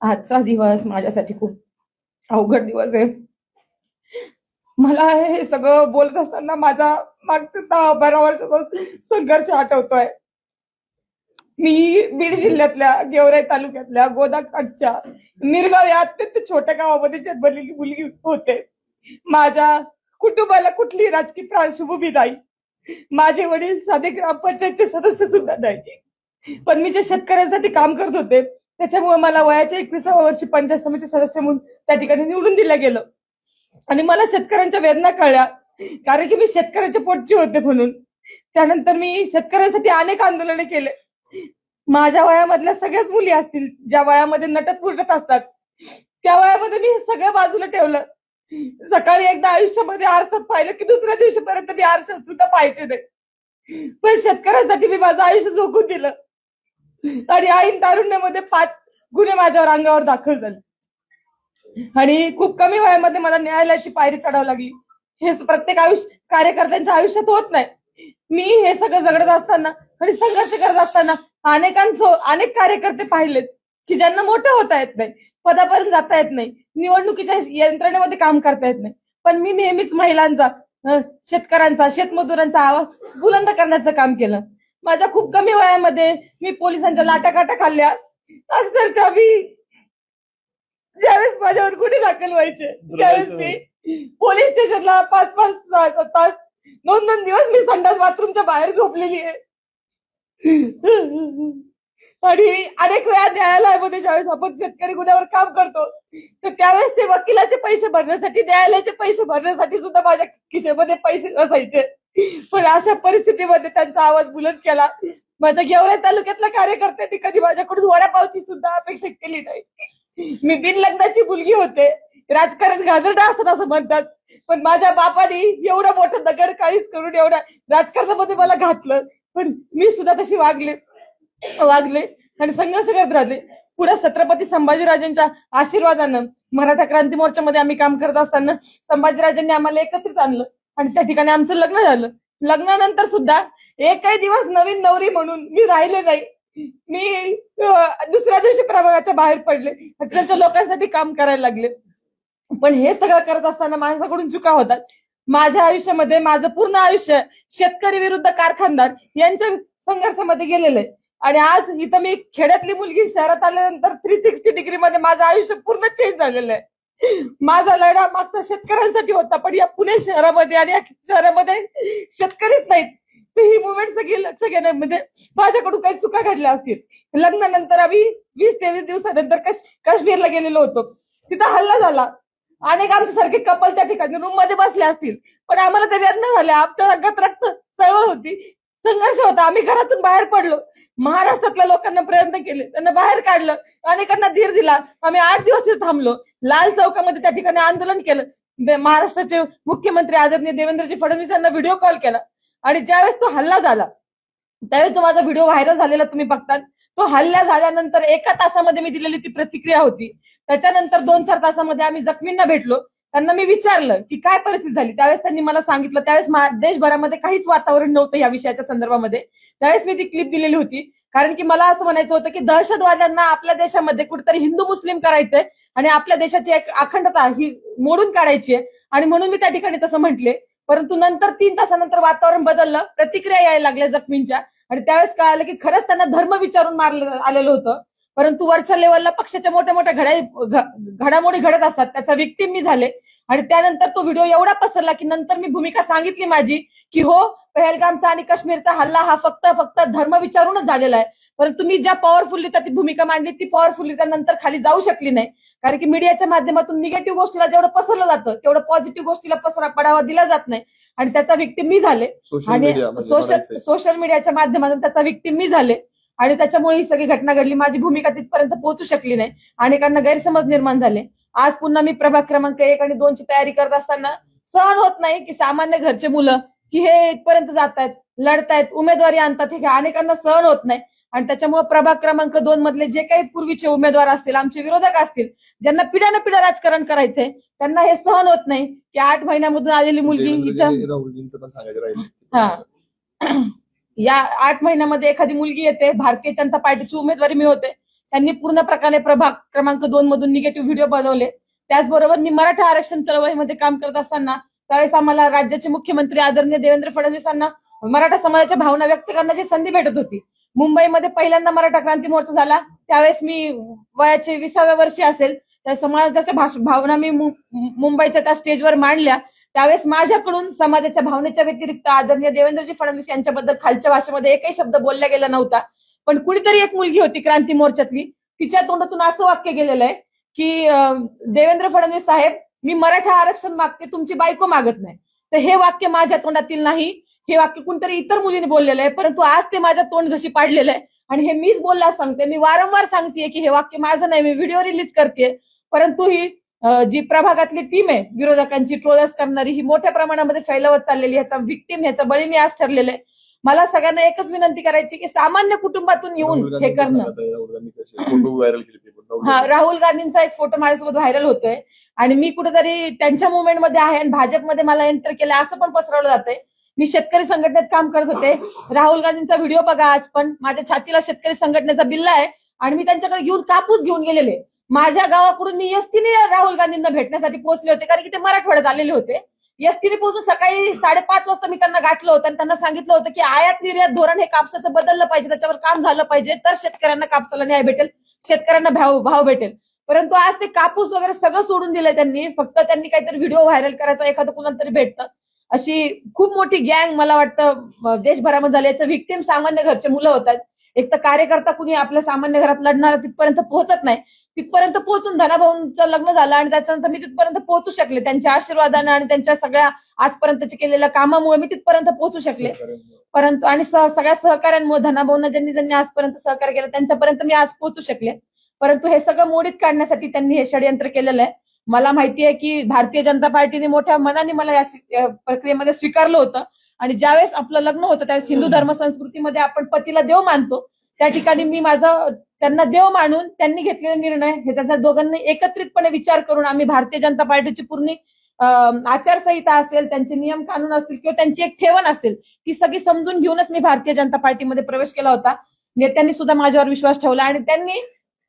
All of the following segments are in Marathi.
आजचा दिवस माझ्यासाठी खूप अवघड दिवस आहे. मला हे सगळं बोलत असताना माझा मागच्या 10-12 वर्षाचा संघर्ष आठवतोय. मी बीड जिल्ह्यातल्या गेवराई तालुक्यातल्या गोदाकाठच्या निरगाव या अत्यंत छोट्या गावामध्ये जन्मलेली मुलगी होते. माझ्या कुटुंबाला कुठलीही राजकीय पार्श्वभूमी नाही. माझे वडील साधे ग्रामपंचायतचे सदस्य सुद्धा नाही. पण मी जे शेतकऱ्यांसाठी काम करत होते त्याच्यामुळे मला वयाच्या 21व्या वर्षी पंचायत समिती सदस्य म्हणून त्या ठिकाणी निवडून दिलं गेलं. आणि मला शेतकऱ्यांच्या वेदना कळल्या, कारण की मी शेतकऱ्याच्या पोटची होते म्हणून. त्यानंतर मी शेतकऱ्यांसाठी अनेक आंदोलने केले. माझ्या वयामधल्या सगळ्याच मुली असतील ज्या वयामध्ये नटत फुटत असतात, त्या वयामध्ये मी हे सगळं बाजूला ठेवलं. सकाळी एकदा आयुष्यामध्ये आरशात पाहिलं की दुसऱ्या दिवशीपर्यंत मी आरशात सुद्धा पाहायचे नाही. पण शेतकऱ्यांसाठी मी माझं आयुष्य झोकून दिलं. आणि ऐन तारुण्यामध्ये 5 गुन्हे माझ्यावर अंगावर दाखल झाले. आणि खूप कमी वयामध्ये मला न्यायालयाची पायरी चढावं लागली. हे प्रत्येक कार्यकर्त्यांच्या आयुष्यात होत नाही. मी हे सगळं झगडत असताना आणि संघर्ष करत असताना अनेक कार्यकर्ते पाहिलेत की ज्यांना मोठं होता येत नाही, पदापर्यंत जाता येत नाही, निवडणुकीच्या यंत्रणेमध्ये काम करता येत नाही. पण मी नेहमीच महिलांचा, शेतकऱ्यांचा, शेतमजुरांचा आवाज बुलंद करण्याचं काम केलं. माझ्या खूप कमी वयामध्ये मी पोलिसांच्या लाटाकाटा खाल्ल्या. अक्षरशः मी ज्यावेळेस माझ्यावर गुन्हे दाखल व्हायचे त्यावेळेस मी पोलीस स्टेशनला 5-5 तास 2-2 दिवस मी संडास बाथरूमच्या बाहेर झोपलेली आहे. आणि अनेक वेळा न्यायालयामध्ये ज्यावेळेस आपण शेतकरी गुन्ह्यावर काम करतो तर त्यावेळेस ते वकिलाचे पैसे भरण्यासाठी, न्यायालयाचे पैसे भरण्यासाठी सुद्धा माझ्या खिशेमध्ये पैसे नसायचे. पण अशा परिस्थितीमध्ये त्यांचा आवाज बुलंद केला. माझ्या गेवराई तालुक्यातल्या कार्यकर्त्यांनी कधी माझ्याकडून वडापावची सुद्धा अपेक्षा केली नाही. मी बिनलग्नाची मुलगी होते. राजकारण घाणेरडं असतं असं म्हणतात, पण माझ्या बापाने एवढं मोठं दगड काळीच करून एवढ्या राजकारणामध्ये मला घातलं. पण मी सुद्धा तशी वागले आणि संघर्ष करत राहते. पुढे छत्रपती संभाजीराजांच्या आशीर्वादानं मराठा क्रांती मोर्चामध्ये आम्ही काम करत असताना संभाजीराजांनी आम्हाला एकत्रित आणलं आणि त्या ठिकाणी आमचं लग्न झालं. लग्नानंतर सुद्धा एकही दिवस नवीन नवरी म्हणून मी राहिले नाही. मी दुसऱ्या दिवशी प्रभागाच्या बाहेर पडले, त्यांच्या लोकांसाठी काम करायला लागले. पण हे सगळं करत असताना माणसाकडून चुका होतात. माझ्या आयुष्यामध्ये माझं पूर्ण आयुष्य शेतकरी विरुद्ध कारखानदार यांच्या संघर्षामध्ये गेलेलं आहे. आणि आज इथं मी खेड्यातली मुलगी शहरात आल्यानंतर 360 डिग्री मध्ये माझं आयुष्य पूर्ण चेंज झालेलं आहे. माझा लढा मागचा शेतकऱ्यांसाठी होता, पण या पुणे शहरामध्ये आणि या शहरामध्ये शेतकरीच नाहीत. तर ही मुवमेंट सगळी लक्ष घेण्यामध्ये माझ्याकडून काही चुका घडल्या असतील. लग्नानंतर आम्ही 20-23 दिवसानंतर काश्मीरला गेलेलो होतो. तिथं हल्ला झाला. अनेक आमच्यासारखे कपल त्या ठिकाणी रूम मध्ये बसले असतील, पण आम्हाला ते वेदना झाल्या. आमच्या रंगात रक्त चळवळ होती, संघर्ष होता. आम्ही घरातून बाहेर पडलो. महाराष्ट्रातल्या लोकांना प्रयत्न केले, त्यांना बाहेर काढलं, अनेकांना धीर दिला. आम्ही 8 दिवस तिथे थांबलो. लाल चौकामध्ये त्या ठिकाणी आंदोलन केलं. महाराष्ट्राचे मुख्यमंत्री आदरणीय देवेंद्रजी फडणवीस यांना व्हिडिओ कॉल केला. आणि ज्यावेळेस तो हल्ला झाला त्यावेळेस तो माझा व्हिडिओ व्हायरल झालेला तुम्ही बघतात. तो हल्ला झाल्यानंतर 1 तासामध्ये मी दिलेली ती प्रतिक्रिया होती. त्याच्यानंतर 2-4 तासामध्ये आम्ही जखमींना भेटलो. त्यांना मी विचारलं की काय परिस्थिती झाली. त्यावेळेस त्यांनी मला सांगितलं. त्यावेळेस देशभरामध्ये काहीच वातावरण नव्हतं या विषयाच्या संदर्भामध्ये. त्यावेळेस मी ती क्लिप दिलेली होती, कारण की मला असं म्हणायचं होतं की दहशतवाद्यांना आपल्या देशामध्ये कुठेतरी हिंदू मुस्लिम करायचंय आणि आपल्या देशाची एक अखंडता ही मोडून काढायची आहे. आणि म्हणून मी त्या ठिकाणी तसं म्हटले. परंतु नंतर 3 तासानंतर वातावरण बदललं, प्रतिक्रिया यायला लागल्या जखमींच्या. आणि त्यावेळेस कळालं की खरंच त्यांना धर्म विचारून मारलं आलेलं होतं. परंतु वरच्या लेवलला पक्षाच्या मोठ्या मोठ्या घडामोडी घडत असतात, त्याचा विक्टीम मी झाले. आणि त्यानंतर तो व्हिडिओ एवढा पसरला की नंतर मी भूमिका सांगितली माझी की हो, पहलगामचा आणि काश्मीरचा हल्ला हा फक्त धर्म विचारूनच झालेला आहे. परंतु मी ज्या पॉवरफुली ती भूमिका मांडली ती पॉवरफुली त्यानंतर खाली जाऊ शकली नाही, कारण की मीडियाच्या माध्यमातून निगेटिव्ह गोष्टीला जेवढं पसरलं जातं तेवढं पॉझिटिव्ह गोष्टीला पडावा दिला जात नाही. आणि त्याचा विक्टीम मी झाले. आणि सोशल मीडियाच्या माध्यमातून त्याचा विक्टीम मी झाले. आणि त्याच्यामुळे ही सगळी घटना घडली. माझी भूमिका तिथपर्यंत पोहोचू शकली नाही. अनेकांना गैरसमज निर्माण झाले. आज पुन्हा मी प्रभाग क्रमांक 1 आणि 2 ची तयारी करत असताना सहन होत नाही की सामान्य घरचे मुलं की हे इथपर्यंत जातायत, लढतायत, उमेदवारी आणतात, हे अनेकांना सहन होत नाही. आणि त्याच्यामुळे प्रभाग क्रमांक 2 मधले जे काही पूर्वीचे उमेदवार असतील, आमचे विरोधक असतील, ज्यांना पिढ्यानं पिढ्या राजकारण करायचंय, त्यांना हे सहन होत नाही की 8 महिन्यामधून आलेली मुलगी इथं या 8 महिन्यामध्ये एखादी मुलगी येते, भारतीय जनता पार्टीची उमेदवारी मी होते, त्यांनी पूर्ण प्रकारे प्रभाग क्रमांक 2 मधून निगेटिव्ह व्हिडिओ बनवले. त्याचबरोबर मी मराठा आरक्षण चळवळीमध्ये काम करत असताना त्यावेळेस आम्हाला राज्याचे मुख्यमंत्री आदरणीय देवेंद्र फडणवीसांना मराठा समाजाच्या भावना व्यक्त करण्याची संधी भेटत होती. मुंबईमध्ये पहिल्यांदा मराठा क्रांती मोर्चा झाला, त्यावेळेस मी वयाचे 20व्या वर्षी असेल. त्या समाजाच्या भावना मी मुंबईच्या त्या स्टेजवर मांडल्या. त्यावेळेस माझ्याकडून समाजाच्या भावनेच्या व्यतिरिक्त आदरणीय देवेंद्रजी फडणवीस यांच्याबद्दल खालच्या भाषेमध्ये एकही शब्द बोलला गेला नव्हता. पण कुणीतरी एक मुलगी होती क्रांती मोर्चातली, तिच्या तोंडातून असं वाक्य गेलेलं आहे की देवेंद्र फडणवीस साहेब, मी मराठा आरक्षण मागते, तुमची बायको मागत नाही. तर हे वाक्य माझ्या तोंडातील नाही, हे वाक्य कुणीतरी इतर मुलीने बोललेलं आहे. परंतु आज ते माझ्या तोंड घशी पाडलेलं आहे आणि हे मीच बोलला सांगते. मी वारंवार सांगतेय की हे वाक्य माझं नाही, मी व्हिडिओ रिलीज करते. परंतु ही जी प्रभागातली टीम आहे विरोधकांची ट्रोलर्स करणारी, ही मोठ्या प्रमाणामध्ये फैलावत चाललेली, ह्याचा विक्टीम, ह्याचा बळी मी आज ठरलेलं आहे. मला सगळ्यांना एकच विनंती करायची की सामान्य कुटुंबातून येऊन हे करणं. राहुल गांधींचा एक फोटो माझ्यासोबत व्हायरल होतोय आणि मी कुठेतरी त्यांच्या मुवमेंटमध्ये आहे आणि भाजपमध्ये मला एंटर केलं असं पण पसरवलं जातंय. मी शेतकरी संघटनेत काम करत होते. राहुल गांधींचा व्हिडिओ बघा, आज पण माझ्या छातीला शेतकरी संघटनेचा बिल्ला आहे आणि मी त्यांच्याकडे घेऊन कापूस घेऊन गेलेले. माझ्या गावाकडून मी एसटीने राहुल गांधींना भेटण्यासाठी पोहोचले होते, कारण की ते मराठवाड्यात आलेले होते. एसटीने पोहोचून सकाळी 5:30 वाजता मी त्यांना गाठलं होतं आणि त्यांना सांगितलं होतं की आयात निर्यात धोरण हे कापसाचं बदललं पाहिजे, त्याच्यावर काम झालं पाहिजे, तर शेतकऱ्यांना कापसाला न्याय भेटेल, शेतकऱ्यांना भाव भेटेल. परंतु आज ते कापूस वगैरे सगळं सोडून दिलंय त्यांनी. फक्त त्यांनी काहीतरी व्हिडिओ व्हायरल करायचा, एखादं कुणाला तरी भेटतं. अशी खूप मोठी गँग मला वाटतं देशभरामध्ये झाली. याचं व्हिक्टीम सामान्य घरचे मुलं होतात. एक तर कार्यकर्ता कुणी आपल्या सामान्य घरात लढणारा तिथपर्यंत पोहोचत नाही. तिथपर्यंत पोहोचून धनाभाऊंचं लग्न झालं आणि त्याच्यानंतर मी तिथपर्यंत पोहोचू शकले. त्यांच्या आशीर्वादानं आणि त्यांच्या सगळ्या आजपर्यंतच्या केलेल्या कामामुळे मी तिथपर्यंत पोहोचू शकले. परंतु आणि सगळ्या सहकार्यांमुळे धनाभाऊंना ज्यांनी आजपर्यंत सहकार्य केलं त्यांच्यापर्यंत मी आज पोहोचू शकले. परंतु हे सगळं मोडीत काढण्यासाठी त्यांनी हे षडयंत्र केलेलं आहे. मला माहिती आहे की भारतीय जनता पार्टीने मोठ्या मनाने मला या प्रक्रियेमध्ये स्वीकारलं होतं आणि ज्यावेळेस आपलं लग्न होतं त्यावेळेस हिंदू धर्म संस्कृतीमध्ये आपण पतीला देव मानतो. त्या ठिकाणी मी त्यांना देव मानून त्यांनी घेतलेला निर्णय हे त्यांच्या दोघांनी एकत्रितपणे विचार करून आम्ही भारतीय जनता पार्टीची पूर्ण आचारसंहिता असेल, त्यांचे नियम कानून असतील किंवा त्यांची एक ठेवण असेल, ती सगळी समजून घेऊनच मी भारतीय जनता पार्टीमध्ये प्रवेश केला होता. नेत्यांनी सुद्धा माझ्यावर विश्वास ठेवला आणि त्यांनी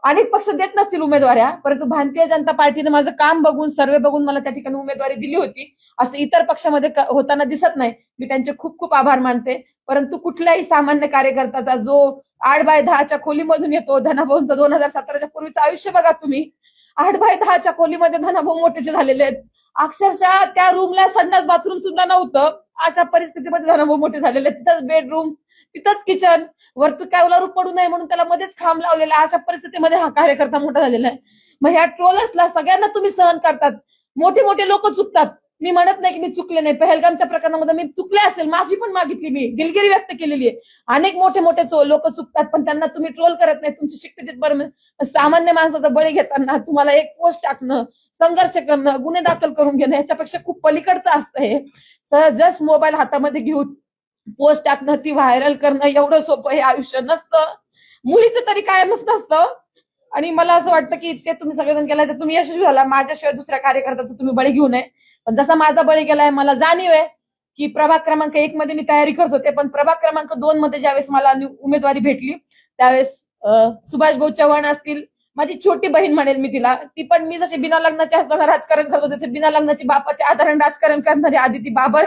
अनेक पक्ष देत नसतील उमेदवाऱ्या, परंतु भारतीय जनता पार्टीने माझं काम बघून, सर्वे बघून मला त्या ठिकाणी उमेदवारी दिली होती. असं इतर पक्षामध्ये होताना दिसत नाही. मी त्यांचे खूप खूप आभार मानते. परंतु कुठल्याही सामान्य कार्यकर्त्याचा जो 8x10च्या खोलीमधून येतो, धनाभाऊंचं 2017च्या पूर्वीचं आयुष्य बघा तुम्ही. 8x10च्या खोलीमध्ये धनाभाऊ मोठेचे झालेले आहेत. अक्षरशः त्या रूमला संडास बाथरूम सुद्धा नव्हतं. अशा परिस्थितीमध्ये धनाभाऊ मोठे झालेले आहेत. तिथंच बेडरूम, तिथंच किचन, वरतून काय उलारू पडू नये म्हणून त्याला मध्येच खांब लावलेला. अशा परिस्थितीमध्ये हा कार्यकर्ता मोठा झालेला आहे. मग ह्या ट्रोलर्सला सगळ्यांना तुम्ही सहन करतात. मोठे मोठे लोक चुकतात. मी म्हणत नाही की मी चुकले नाही. पहलगामच्या प्रकरणामध्ये मी चुकले असेल, माफी पण मागितली, मी दिलगिरी व्यक्त केलेली आहे. अनेक मोठे मोठे लोक चुकतात, पण त्यांना तुम्ही ट्रोल करत नाही. तुमची शिक्षित बरं सामान्य माणसाचा बळी घेताना तुम्हाला एक पोस्ट टाकणं, संघर्ष करणं, गुन्हे दाखल करून घेणं याच्यापेक्षा खूप पलीकडचं असतं हे. जस्ट मोबाईल हातामध्ये घेऊन पोस्ट टाकणं, ती व्हायरल करणं एवढं सोपं हे आयुष्य नसतं. मुलीचं तरी कायमच नसतं. आणि मला असं वाटतं की ते तुम्ही सगळेजण केलं तर तुम्ही यशस्वी झाला. माझ्याशिवाय दुसऱ्या कार्यकर्त्याचा तुम्ही बळी घेऊ नये. पण जसा माझा बळी गेलाय, मला जाणीव आहे की प्रभाग क्रमांक 1 मध्ये मी तयारी करत होते, पण प्रभाग क्रमांक 2 मध्ये ज्यावेळेस मला उमेदवारी भेटली त्यावेळेस सुभाष भाऊ चव्हाण असतील, माझी छोटी बहीण म्हणेल मी तिला, ती पण मी जशी बिना लग्नाची असताना राजकारण करत होते, बिना लग्नाची बापाच्या आधाराने राजकारण करणारी आदिती बाबर,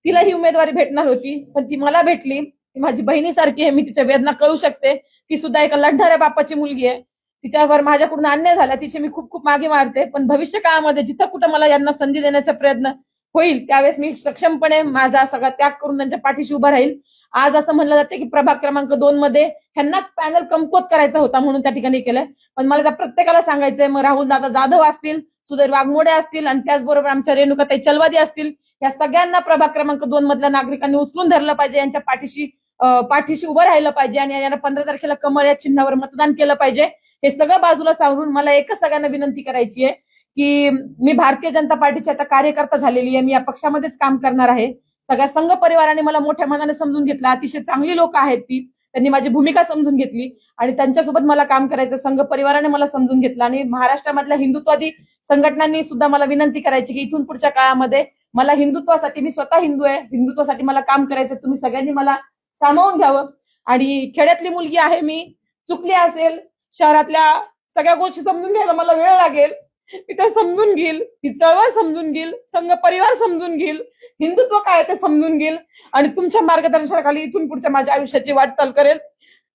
तिला ही उमेदवारी भेटणार होती, पण ती मला भेटली. ती माझी बहिणीसारखी आहे. मी तिच्या वेदना कळू शकते. ती सुद्धा एका लढणाऱ्या बापाची मुलगी आहे. तिच्यावर माझ्याकडून अन्याय झाला, तिची मी खूप खूप मागे मारते. पण भविष्य काळामध्ये जिथं कुठं मला यांना संधी देण्याचा प्रयत्न होईल त्यावेळेस मी सक्षमपणे माझा सगळा त्याग करून त्यांच्या पाठीशी उभा राहील. आज असं म्हणलं जाते की प्रभाग क्रमांक 2 मध्ये ह्यांना पॅनल कमकुवत करायचा होता म्हणून त्या ठिकाणी केलंय. पण मला त्या प्रत्येकाला सांगायचंय, मग राहुल दादा जाधव असतील, सुधीर वाघमोडे असतील आणि त्याचबरोबर आमच्या रेणुकाताई चलवादी असतील, या सगळ्यांना प्रभाग क्रमांक 2 मधल्या नागरिकांनी उचलून धरलं पाहिजे. यांच्या पाठीशी उभं राहिलं पाहिजे आणि यांना 15 तारखेला कमळ या चिन्हावर मतदान केलं पाहिजे. हे सगळं बाजूला सांगून मला एकच सगळ्यांना विनंती करायची आहे की मी भारतीय जनता पार्टीची आता कार्यकर्ता झालेली आहे. मी या पक्षामध्येच काम करणार आहे. सगळ्या संघ परिवाराने मला मोठ्या मनाने समजून घेतलं. अतिशय चांगली लोक आहेत ती. त्यांनी माझी भूमिका समजून घेतली आणि त्यांच्यासोबत मला काम करायचं. संघ परिवाराने मला समजून घेतलं आणि महाराष्ट्रामधल्या हिंदुत्ववादी संघटनांनी सुद्धा मला विनंती करायची की इथून पुढच्या काळामध्ये मला हिंदुत्वासाठी, मी स्वतः हिंदू आहे, हिंदुत्वासाठी मला काम करायचं. तुम्ही सगळ्यांनी मला सामावून घ्यावं. आणि खेड्यातली मुलगी आहे मी, चुकली असेल, शहरातल्या सगळ्या गोष्टी समजून घ्यायला मला वेळ लागेल. मी त्या समजून घेईल, ही चळवळ समजून घेईल, संघ परिवार समजून घेईल, हिंदुत्व काय ते समजून घेईल आणि तुमच्या मार्गदर्शनाखाली इथून पुढच्या माझ्या आयुष्याची वाटचाल करेल.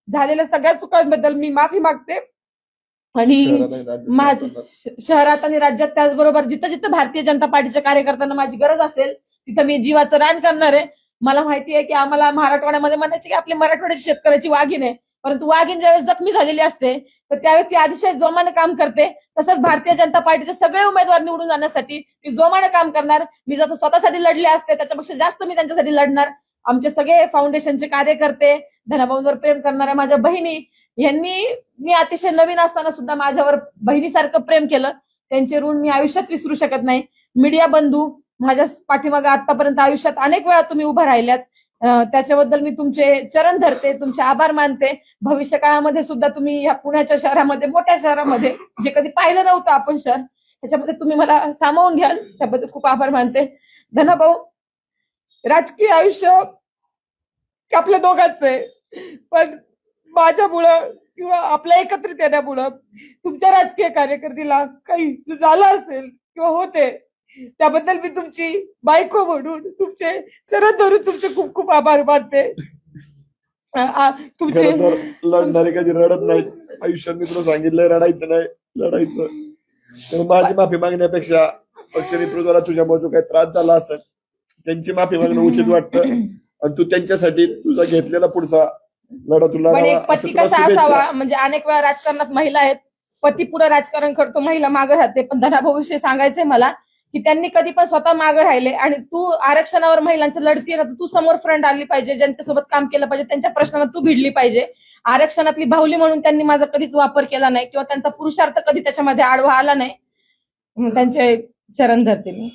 झालेल्या सगळ्या चुकांबद्दल मी माफी मागते आणि शहरात आणि राज्यात त्याचबरोबर जिथं जिथं भारतीय जनता पार्टीच्या कार्यकर्त्यांना माझी गरज असेल तिथं मी जीवाचं रान करणार आहे. मला माहिती आहे की आम्हाला मराठवाड्यामध्ये म्हणायचे की आपली मराठवाड्याची शेतकऱ्याची वाघीण आहे, परंतु वाघीण ज्यावेळेस जखमी झालेली असते तर त्यावेळेस ती अतिशय जोमाने काम करते. तसंच भारतीय जनता पार्टीचे सगळे उमेदवार निवडून जाण्यासाठी ती जोमाने काम करणार. मी जसं स्वतःसाठी लढले असते त्याच्यापेक्षा जास्त मी त्यांच्यासाठी लढणार. आमचे सगळे फाउंडेशनचे कार्यकर्ते, धनाभाऊंवर प्रेम करणाऱ्या माझ्या बहिणी यांनी मी अतिशय नवीन असताना सुद्धा माझ्यावर बहिणीसारखं प्रेम केलं. त्यांचे ऋण मी आयुष्यात विसरू शकत नाही. मीडिया बंधू माझ्या पाठीमागे आतापर्यंत आयुष्यात अनेक वेळा तुम्ही उभा राहिल्यात, त्याच्याबद्दल मी तुमचे चरण धरते, तुमचे आभार मानते. भविष्य काळामध्ये सुद्धा तुम्ही या पुण्याच्या शहरामध्ये, मोठ्या शहरामध्ये जे कधी पाहिलं नव्हतं आपण शहर, त्याच्यामध्ये तुम्ही मला सामावून घ्याल, त्याबद्दल खूप आभार मानते. धनाभाऊ, राजकीय आयुष्य आपल्या दोघांचं आहे, पण माझ्यामुळं किंवा आपल्या एकत्रित येण्यामुळं तुमच्या राजकीय कारकिर्दीला काही झालं असेल किंवा होते, त्याबद्दल मी तुमची बायको म्हणून तुमचे सरळ धरून तुमचे खूप खूप आभार मानते. तुमचे लढणारे कधी रडत नाहीत. आयुष्यात मी तुला सांगितलंय रडायचं नाही, लढायचं. तर माझी माफी मागण्यापेक्षा पक्ष नेतृत्वाला तुझ्यामुळे जो काही त्रास झाला असेल त्यांची माफी मागणं उचित वाटतं आणि तू त्यांच्यासाठी तुझा घेतलेला पुढचा लढा तुला पण एक पती कसा असावा, म्हणजे अनेक वेळा राजकारणात महिला आहेत, पती पुढे राजकारण करतो, महिला मागे राहते. पण धनाभाऊ विषयी सांगायचंय मला की त्यांनी कधी पण स्वतः मागे राहिले आणि तू आरक्षणावर महिलांच्या लढतीये ना, तू समोर फ्रंट आली पाहिजे, ज्यांच्यासोबत काम केलं पाहिजे, त्यांच्या प्रश्नांना तू भिडली पाहिजे. आरक्षणातली बाहुली म्हणून त्यांनी माझा कधीच वापर केला नाही किंवा त्यांचा पुरुषार्थ कधी त्याच्यामध्ये आडवा आला नाही. त्यांचे चरण धरते मी.